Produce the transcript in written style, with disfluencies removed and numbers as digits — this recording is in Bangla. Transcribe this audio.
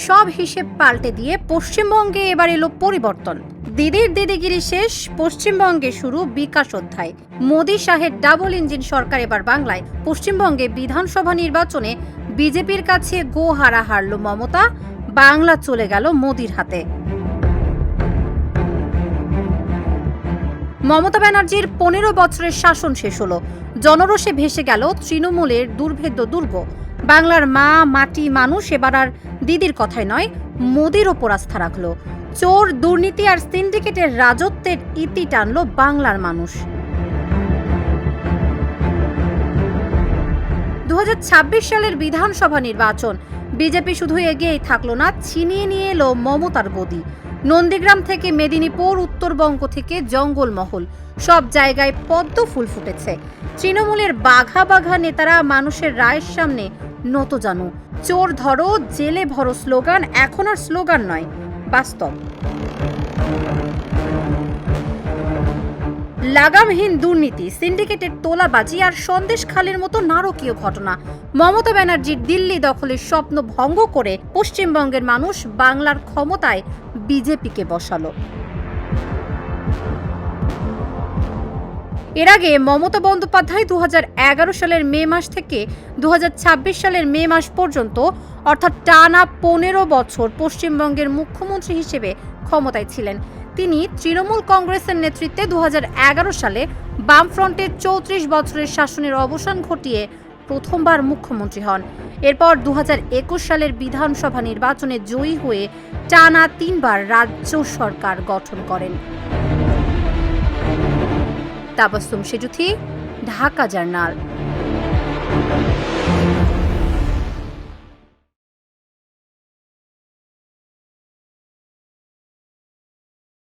সব হিসেব পাল্টে দিয়ে পশ্চিমবঙ্গে এবার এলো পরিবর্তন। দিদির দিদিগিরি শেষ, পশ্চিমবঙ্গে শুরু বিকাশ অধ্যায়। মোদী শাহের ডাবল ইঞ্জিন সরকার এবার বাংলায়। পশ্চিমবঙ্গে বিধানসভা নির্বাচনে বিজেপির কাছে গোহারা হারল মমতা, বাংলা চলে গেল মোদীর হাতে। মমতা ব্যানার্জির 15 বছরের শাসন শেষ হলো। জনরোষে ভেসে গেল তৃণমূলের দুর্ভেদ্য দুর্গ। বাংলার মা, মাটি, মানুষ এবার আর দিদির কথাই নয়, মোদির ওপর আস্থা রাখলো। চোর, দুর্নীতি আর সিন্ডিকেটের রাজত্বের ইতি টানলো বাংলার মানুষ। 2026 সালের বিধানসভা নির্বাচন। বিজেপি শুধু এগিয়েই থাকলো না, ছিনিয়ে নিয়ে এলো মমতার গদি। নন্দীগ্রাম থেকে মেদিনীপুর, উত্তরবঙ্গ থেকে জঙ্গলমহল, সব জায়গায় পদ্ম ফুল ফুটেছে। তৃণমূলের বাঘা বাঘা নেতারা মানুষের রায়ের সামনে নতজানু। চোর ধরো, জেলে ভরো স্লোগান এখন আর স্লোগান নয়, বাস্তব। লাগামহীন দুর্নীতি, সিন্ডিকেটের তোলাবাজি আর সন্দেশখালির মতো নারকীয় ঘটনা। মমতা ব্যানার্জির দিল্লি দখলের স্বপ্ন ভঙ্গ করে পশ্চিমবঙ্গের মানুষ বাংলার ক্ষমতায় বিজেপিকে বসালো। এর আগে মমতা বন্দ্যোপাধ্যায় 2011 সালের মে মাস থেকে 2026 সালের মে মাস পর্যন্ত, অর্থাৎ টানা 15 বছর পশ্চিমবঙ্গের মুখ্যমন্ত্রী হিসেবে ক্ষমতায় ছিলেন। তিনি তৃণমূল কংগ্রেসের নেতৃত্বে 2011 সালে বামফ্রন্টের 34 বছরের শাসনের অবসান ঘটিয়ে প্রথমবার মুখ্যমন্ত্রী হন। এরপর 2021 সালের বিধানসভা নির্বাচনে জয়ী হয়ে টানা 3 বার রাজ্য সরকার গঠন করেন। তাবাসসুম সেজুথি, ঢাকা জার্নাল।